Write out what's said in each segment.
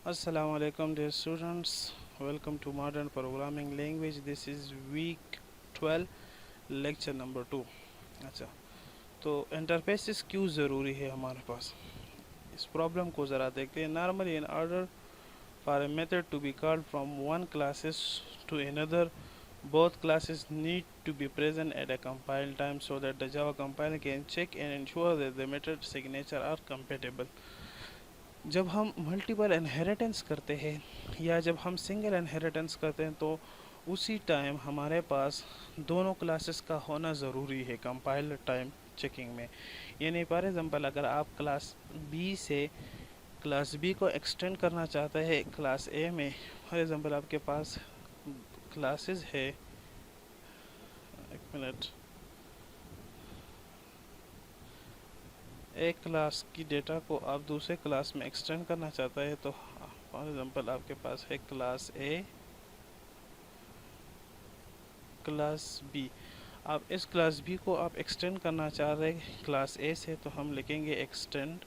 Assalamu alaikum dear students, welcome to modern programming language. This is week 12 lecture number 2। अच्छा, तो interfaces क्यों ज़रूरी है हमारे पास, इस प्रॉब्लम को ज़रा देखते हैं। Normally in order for a method to be called from one classes to another, both classes need to be present at a compile time so that the Java compiler can check and ensure that the method signature are compatible। जब हम multiple inheritance करते हैं या जब हम single inheritance करते हैं तो उसी टाइम हमारे पास दोनों क्लासेस का होना ज़रूरी है कंपाइलर टाइम चेकिंग में। यानी फॉर एग्ज़ाम्पल अगर आप क्लास बी से क्लास बी को एक्सटेंड करना चाहते हैं क्लास ए में, फॉर एग्ज़ाम्पल आपके पास क्लासेस है, एक मिनट, एक क्लास की डेटा को आप दूसरे क्लास में एक्सटेंड करना चाहता है तो फॉर एग्ज़ाम्पल आपके पास है क्लास ए क्लास बी। आप इस क्लास बी को आप एक्सटेंड करना चाह रहे हैं क्लास ए से, तो हम लिखेंगे एक्सटेंड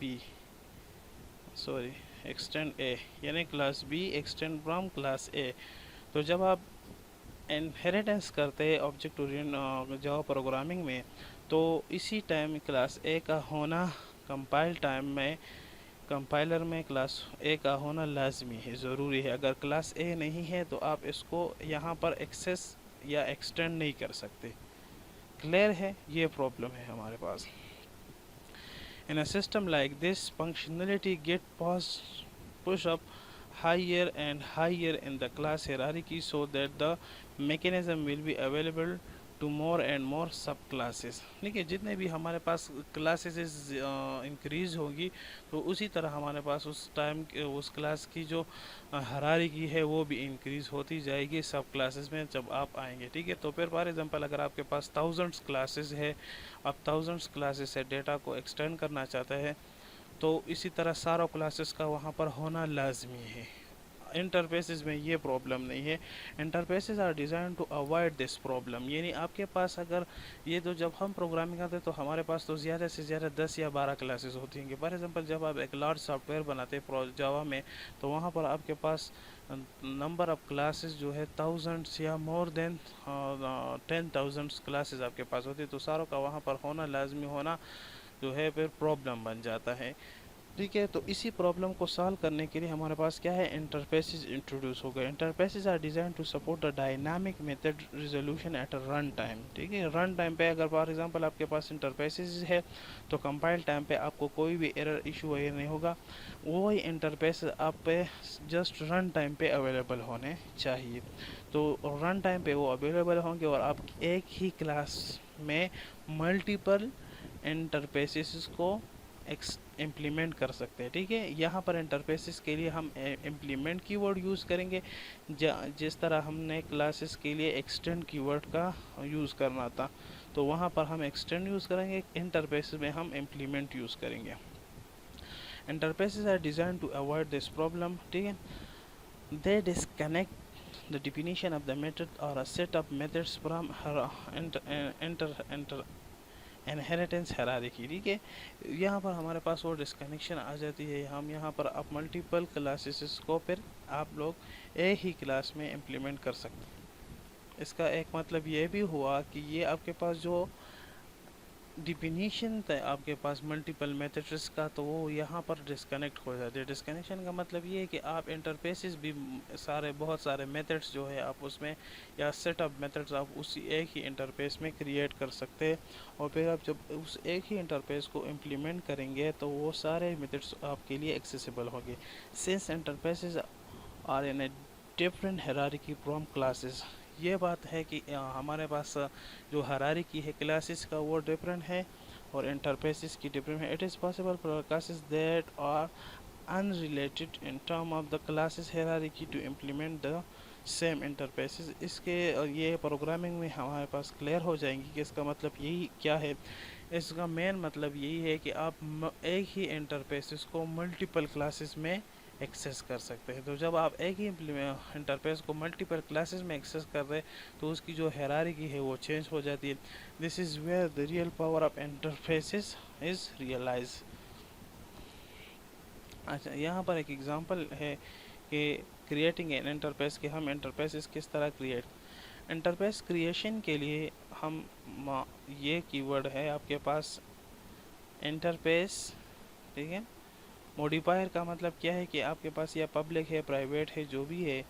बी, सॉरी एक्सटेंड ए, यानी class be extend from class ए। तो जब आप इनहेरिटेंस करते हैं ऑब्जेक्ट ओरिएंटेड जावा प्रोग्रामिंग में, तो इसी टाइम क्लास ए का होना कंपाइल टाइम में कंपाइलर में क्लास ए का होना लाजमी है, ज़रूरी है। अगर क्लास ए नहीं है तो आप इसको यहाँ पर एक्सेस या एक्सटेंड नहीं कर सकते। क्लियर है, ये प्रॉब्लम है हमारे पास। In a system like this functionality get push up higher and higher in the class hierarchy so that the mechanism will be available to more and more सब क्लासेस। देखिए जितने भी हमारे पास क्लासेस इंक्रीज होगी तो उसी तरह हमारे पास उस टाइम उस क्लास की जो हरारिकी है वो भी इंक्रीज होती जाएगी सब क्लासेस में जब आप आएंगे। ठीक है, तो फिर फॉर एग्जांपल अगर आपके पास थाउजेंड्स क्लासेस है, आप थाउजेंड्स क्लासेस से डेटा को एक्सटेंड करना चाहते हैं, तो इसी तरह सारों क्लासेस का वहाँ पर होना लाजमी है। इंटरफेसेस में ये प्रॉब्लम नहीं है। Interfaces are design to avoid this problem. यानी आपके पास अगर ये तो जब हम प्रोग्रामिंग करते हैं तो हमारे पास तो ज़्यादा से ज़्यादा 10 या 12 क्लासेस होती हैं। फॉर एग्जांपल जब आप एक लार्ज सॉफ्टवेयर बनाते हैं जावा में, तो वहाँ पर आपके पास नंबर ऑफ़ क्लासेस जो है थाउजेंड्स या मोर देन 10,000 क्लासेस आपके पास होती है, तो सारों का वहाँ पर होना लाजमी होना जो है फिर प्रॉब्लम बन जाता है। ठीक है, तो इसी प्रॉब्लम को सॉल्व करने के लिए हमारे पास क्या है, इंटरफेसेस इंट्रोड्यूस हो गए। Interfaces are design to support the dynamic method resolution at a run time. ठीक है, रन टाइम पे अगर फॉर एग्जांपल आपके पास इंटरफेसेस है तो कंपाइल टाइम पे आपको कोई भी एरर इशू वगैरह नहीं होगा। वही इंटरफेस आप पे जस्ट रन टाइम पे अवेलेबल होने चाहिए। तो रन टाइम पे वो अवेलेबल होंगे और आप एक ही क्लास में मल्टीपल इंटरफेसेस को इम्प्लीमेंट कर सकते हैं। ठीक है, यहाँ पर इंटरफेसेस के लिए हम इम्प्लीमेंट कीवर्ड यूज़ करेंगे, जिस तरह हमने क्लासेस के लिए एक्सटेंड कीवर्ड का यूज़ करना था, तो वहाँ पर हम एक्सटेंड यूज़ करेंगे, इंटरफेसेस में हम इम्प्लीमेंट यूज़ करेंगे। Interfaces are design to avoid this problem. ठीक है, they disconnect the definition of the method or a set of methods from her inheritance hierarchy. ठीक है, यहाँ पर हमारे पास वो डिस्कनेक्शन आ जाती है। हम यहाँ पर आप मल्टीपल क्लासेस को फिर आप लोग एक ही क्लास में इम्प्लीमेंट कर सकते हैं। इसका एक मतलब ये भी हुआ कि ये आपके पास जो डिफिनीशन था आपके पास मल्टीपल मेथड्स का, तो वो यहाँ पर डिस्कनेक्ट हो जाते हैं। डिस्कनेक्शन का मतलब ये है कि आप इंटरफेसेस भी बहुत सारे मेथड्स जो है आप उसमें या सेट ऑफ मेथड्स आप उसी एक ही इंटरफेस में क्रिएट कर सकते हैं, और फिर आप जब उस एक ही इंटरफेस को इम्प्लीमेंट करेंगे तो वो सारे मेथड्स आपके लिए एक्सेसिबल होंगे। Since interfaces are in a different hierarchy from classes, ये बात है कि हमारे पास जो हायरार्की है क्लासेस का वो डिफरेंट है और इंटरफेसेस की डिफरेंट है। It is possible for classes that are unrelated in term of the classes hierarchy to implement the same interfaces. इसके ये प्रोग्रामिंग में हमारे पास क्लियर हो जाएंगी कि इसका मतलब यही क्या है। इसका मेन मतलब यही है कि आप एक ही इंटरफेसेस को मल्टीपल क्लासेस में एक्सेस कर सकते हैं। तो जब आप एक ही इंटरफेस को मल्टीपल क्लासेस में एक्सेस कर रहे हैं तो उसकी जो हायरार्की है वो चेंज हो जाती है। This is where the real power of interfaces is realize. अच्छा, यहाँ पर एक एग्जांपल है कि क्रिएटिंग एन इंटरफेस, कि हम इंटरफेस किस तरह क्रिएट। इंटरफेस क्रिएशन के लिए हम ये कीवर्ड है आपके पास इंटरफेस, ठीक है। मॉडिफायर का मतलब क्या है कि आपके पास या पब्लिक है, प्राइवेट है, जो भी है,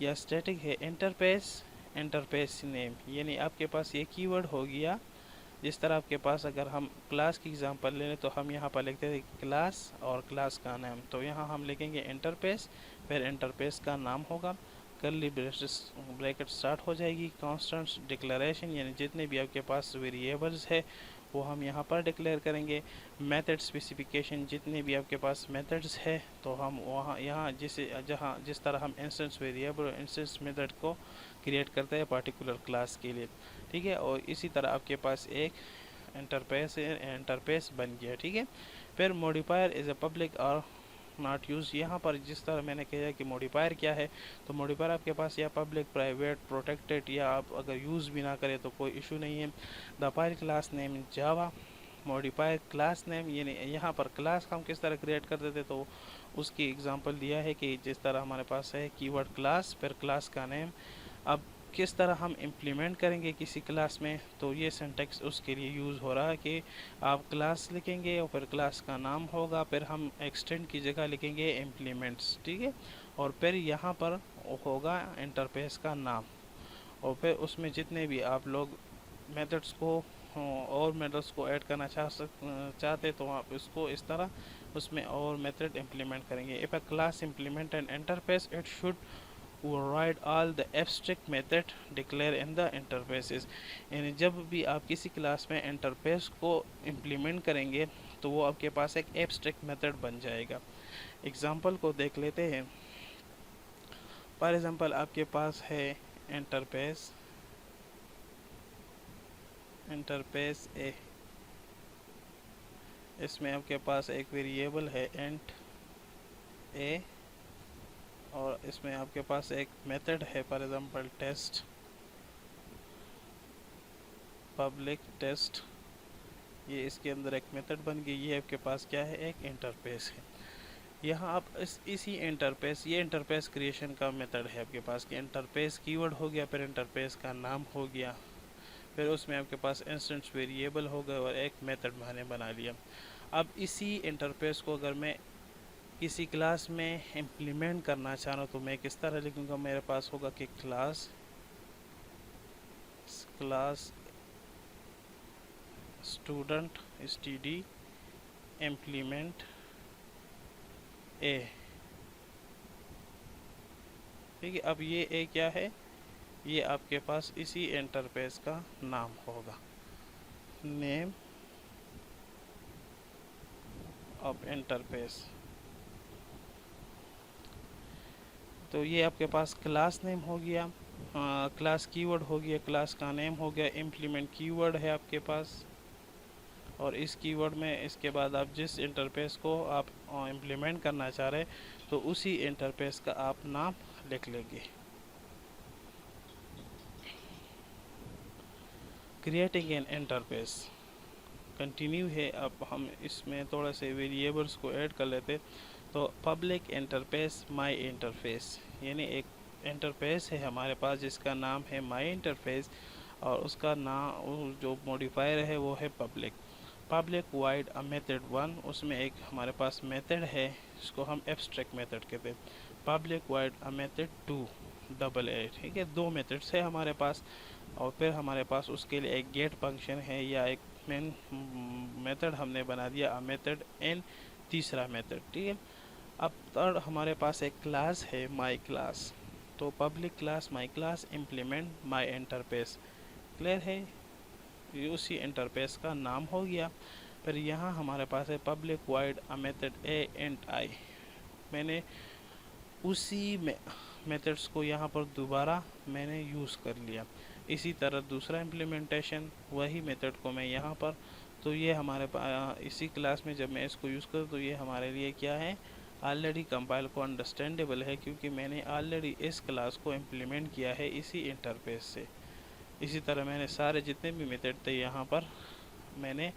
या स्टैटिक है। इंटरफेस नेम, यानी आपके पास ये कीवर्ड हो गया। जिस तरह आपके पास अगर हम क्लास की एग्जांपल ले लें तो हम यहाँ पर लिखते हैं क्लास और क्लास का नाम, तो यहाँ हम लिखेंगे इंटरफेस, फिर इंटरफेस का नाम होगा, कर्ली ब्रैकेट स्टार्ट हो जाएगी, कांस्टेंट्स डिक्लेरेशन, यानी जितने भी आपके पास वेरिएबल्स है वो हम यहाँ पर डिक्लेयर करेंगे। मेथड स्पेसिफिकेशन, जितने भी आपके पास मेथड्स है तो हम वहाँ यहाँ जिस तरह हम इंस्टेंस वेरिएबल और इंस्टेंस मेथड को क्रिएट करते हैं पर्टिकुलर क्लास के लिए, ठीक है। और इसी तरह आपके पास एक इंटरफेस बन गया, ठीक है। फिर मॉडिफायर इज़ अ पब्लिक और नॉट यूज। यहाँ पर जिस तरह मैंने कहा कि मॉडिफायर क्या है, तो मॉडिफायर आपके पास या पब्लिक, प्राइवेट, प्रोटेक्टेड, या आप अगर यूज़ भी ना करें तो कोई इशू नहीं है। The file class name in Java, modifier class name, यानी यहाँ पर क्लास हम किस तरह क्रिएट करते थे तो उसकी एग्जांपल दिया है कि जिस तरह हमारे पास है कीवर्ड क्लास, फिर क्लास का नेम। अब किस तरह हम इम्प्लीमेंट करेंगे किसी क्लास में, तो ये सिंटेक्स उसके लिए यूज़ हो रहा है कि आप क्लास लिखेंगे और फिर क्लास का नाम होगा, फिर हम एक्सटेंड की जगह लिखेंगे इम्प्लीमेंट्स, ठीक है। और फिर यहाँ पर होगा इंटरफेस का नाम, और फिर उसमें जितने भी आप लोग मेथड्स को और मेथड्स को ऐड करना चाहते तो आप इसको इस तरह उसमें और मेथड इम्प्लीमेंट करेंगे। If a class implement N interface it should override all the abstract method declare in the interfaces, यानी जब भी आप किसी क्लास में इंटरफेस को इम्प्लीमेंट करेंगे तो वो आपके पास एक एब्स्ट्रैक्ट मेथड बन जाएगा। एग्जांपल को देख लेते हैं। फॉर एग्जांपल आपके पास है इंटरफेस ए, इसमें आपके पास एक वेरिएबल है इंट ए, और इसमें आपके पास एक मेथड है for example test, public test, ये इसके अंदर एक मेथड बन गई। ये आपके पास क्या है, एक इंटरफेस है। यहाँ आप इसी इंटरफेस, ये इंटरफेस क्रिएशन का मेथड है आपके पास कि इंटरफेस कीवर्ड हो गया, फिर इंटरफेस का नाम हो गया, फिर उसमें आपके पास इंस्टेंस वेरिएबल हो गए और एक मेथड मैंने बना लिया। अब इसी इंटरफेस को अगर मैं किसी क्लास में इम्प्लीमेंट करना चाह रहा हूँ तो मैं किस तरह लिखूँगा। मेरे पास होगा कि क्लास स्टूडेंट std इम्प्लीमेंट ए, ठीक है। अब ये ए क्या है, ये आपके पास इसी इंटरफेस का नाम होगा, नेम ऑफ इंटरफेस। तो ये आपके पास क्लास नेम हो गया, क्लास कीवर्ड हो गया, क्लास का नेम हो गया, इम्प्लीमेंट कीवर्ड है आपके पास, और इस कीवर्ड में इसके बाद आप जिस इंटरफेस को आप इम्प्लीमेंट करना चाह रहे हैं तो उसी इंटरफेस का आप नाम लिख लेंगे। क्रिएटिंग एन इंटरफेस कंटिन्यू है। अब हम इसमें थोड़ा से वेरिएबल्स को ऐड कर लेते। तो पब्लिक इंटरफेस माई इंटरफेस, यानी एक इंटरफेस है हमारे पास जिसका नाम है माई इंटरफेस, और उसका नाम जो मॉडिफायर है वो है पब्लिक वाइड अ मेथड 1, उसमें एक हमारे पास मेथड है जिसको हम एब्स्ट्रैक्ट मेथड कहते हैं। Public wide a method 2 double A, ठीक है। दो मेथड्स है हमारे पास, और फिर हमारे पास उसके लिए एक गेट फंक्शन है या एक मेन मेथड हमने बना दिया, अ मेथड एन तीसरा मेथड, ठीक है। अब थर्ड हमारे पास एक क्लास है माई क्लास, तो public class my class implement my interface, clear है, ये उसी इंटरफेस का नाम हो गया। फिर यहाँ हमारे पास है public wide a method A and I, मैंने उसी मेथड्स को यहाँ पर दोबारा मैंने यूज़ कर लिया। इसी तरह दूसरा इम्प्लीमेंटेशन वही मेथड को मैं यहाँ पर, तो ये हमारे पास इसी क्लास में जब मैं इसको यूज़ करूँ तो ये हमारे लिए क्या है, ऑलरेडी कंपाइल को अंडरस्टैंडेबल है, क्योंकि मैंने ऑलरेडी इस क्लास को इम्प्लीमेंट किया है इसी इंटरफेस से। इसी तरह मैंने सारे जितने भी मेथड थे यहाँ पर मैंने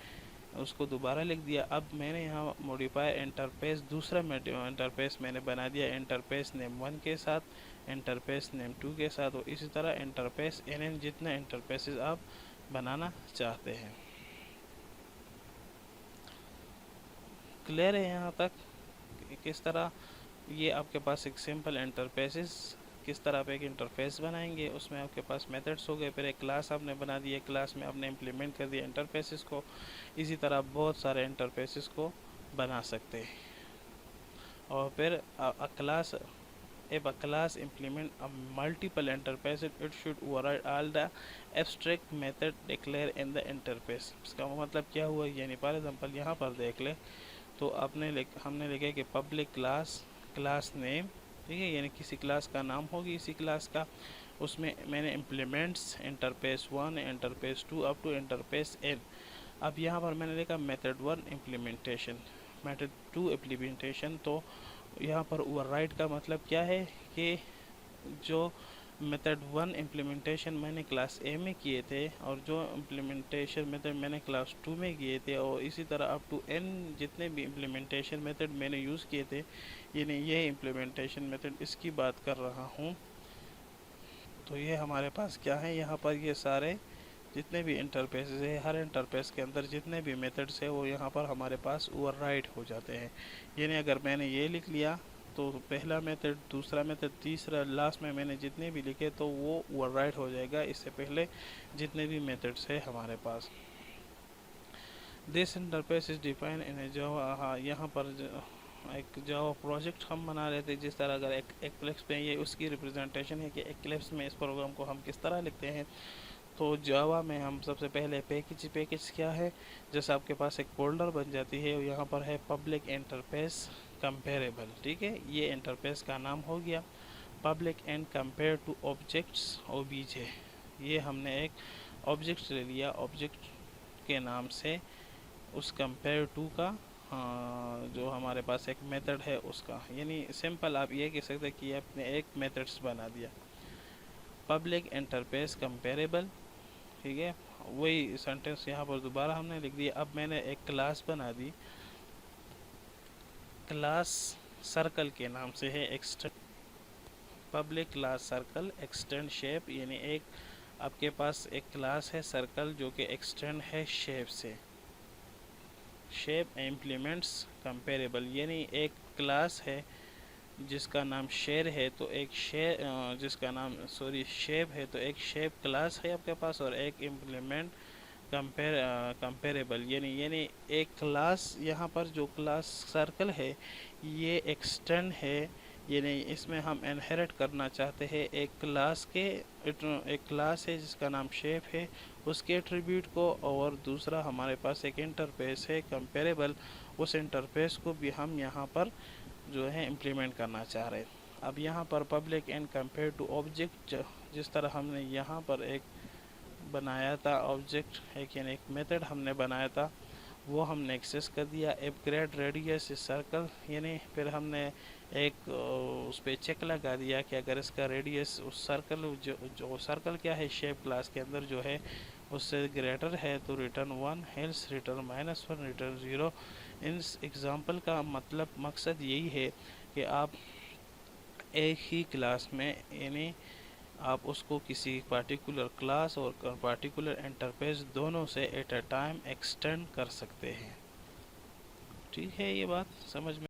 उसको दोबारा लिख दिया। अब मैंने यहाँ मॉडिफायर इंटरफेस दूसरा इंटरफेस मैंने बना दिया इंटरफेस नेम 1 के साथ, इंटरफेस नेम 2 के साथ, और इसी तरह इंटरफेस एन जितने इंटरफेसेस आप बनाना चाहते हैं। क्लियर है यहाँ तक? किस तरह ये आपके पास एक सिंपल इंटरफेसेस, किस तरह आप एक इंटरफेस बनाएंगे, उसमें आपके पास मेथड्स हो गए, फिर एक क्लास आपने बना दी, क्लास में आपने इम्प्लीमेंट कर दिया इंटरफेसेस को। इसी तरह बहुत सारे इंटरफेसेस को बना सकते हैं। और फिर class if a class implement a multiple interfaces, it should override all the abstract method declared in the interface। इसका मतलब क्या हुआ, यानी फॉर एग्जांपल यहाँ पर देख ले तो हमने लिखा कि पब्लिक क्लास नेम, ठीक है, यानी किसी क्लास का नाम होगी इसी क्लास का, उसमें मैंने implements interface 1 interface 2 up to interface N. अब यहाँ पर मैंने लिखा मेथड 1 इम्प्लीमेंटेशन, मेथड 2 इम्प्लीमेंटेशन। तो यहाँ पर ओवरराइड का मतलब क्या है कि जो मेथड 1 इम्प्लीमेंटेशन मैंने क्लास ए में किए थे और जो इम्प्लीमेंटेशन मेथड मैंने क्लास 2 में किए थे, और इसी तरह अप टू एन जितने भी इम्प्लीमेंटेशन मेथड मैंने यूज़ किए थे, यानी ये इम्प्लीमेंटेशन मेथड इसकी बात कर रहा हूँ। तो ये हमारे पास क्या है, यहाँ पर ये सारे जितने भी इंटरफेसेस है, हर इंटरफेस के अंदर जितने भी मेथड्स है वो यहाँ पर हमारे पास ओवरराइड हो जाते हैं। यानी अगर मैंने ये लिख लिया तो पहला मेथड, दूसरा मेथड, तीसरा, लास्ट में मैंने जितने भी लिखे तो वो ओवरराइड हो जाएगा इससे पहले जितने भी मेथड्स है हमारे पास। This interface is define in Java. हाँ, यहाँ पर एक जावा प्रोजेक्ट हम बना रहे थे, जिस तरह अगर एक्लिप्स में ये उसकी रिप्रेजेंटेशन है कि एक्लिप्स में इस प्रोग्राम को हम किस तरह लिखते हैं। तो जावा में हम सबसे पहले पैकेज क्या है, जैसे आपके पास एक फोल्डर बन जाती है और यहाँ पर है पब्लिक इंटरफेस कंपेरेबल, ठीक है, ये इंटरफेस का नाम हो गया। Public and compare two objects OBJ, ये हमने एक ऑब्जेक्ट ले लिया, ऑब्जेक्ट के नाम से उस कंपेयर टू का जो हमारे पास एक मेथड है उसका, यानी सिंपल आप ये कह सकते हैं कि आपने एक मेथड्स बना दिया। पब्लिक इंटरफेस कंपेरेबल, ठीक है, वही सेंटेंस यहाँ पर दोबारा हमने लिख दिया। अब मैंने एक क्लास बना दी, क्लास सर्कल के नाम से है, extend public class circle extend shape, यानी एक आपके पास एक क्लास है सर्कल जो कि एक्सटेंड है शेप से। शेप इम्प्लीमेंट्स कंपेरेबल, यानी एक क्लास है जिसका नाम शेर है, तो एक शेर जिसका नाम शेप है, तो एक शेप क्लास है आपके पास और एक इम्प्लीमेंट कंपेरेबल, यानी एक क्लास, यहाँ पर जो क्लास सर्कल है ये एक्सटेंड है, यानी इसमें हम इनहेरिट करना चाहते हैं एक क्लास के, एक क्लास है जिसका नाम शेप है उसके एट्रीब्यूट को, और दूसरा हमारे पास एक इंटरफेस है कंपेरेबल, उस इंटरफेस को भी हम यहाँ पर जो है इम्प्लीमेंट करना चाह रहे हैं। अब यहाँ पर public and compare to object, जिस तरह हमने यहाँ पर एक बनाया था ऑब्जेक्ट, एक यानी एक मेथड हमने बनाया था, वो हमने एक्सेस कर दिया। अपग्रेड रेडियस इस सर्कल, यानी फिर हमने एक उस पर चेक लगा दिया कि अगर इसका रेडियस उस सर्कल जो सर्कल क्या है शेप क्लास के अंदर जो है उससे ग्रेटर है तो रिटर्न 1, हेल्स रिटर्न -1, रिटर्न 0। इस एग्जांपल का मकसद यही है कि आप एक ही क्लास में, यानी आप उसको किसी पार्टिकुलर क्लास और पार्टिकुलर इंटरफेस दोनों से एट अ टाइम एक्सटेंड कर सकते हैं। ठीक है, ये बात समझ में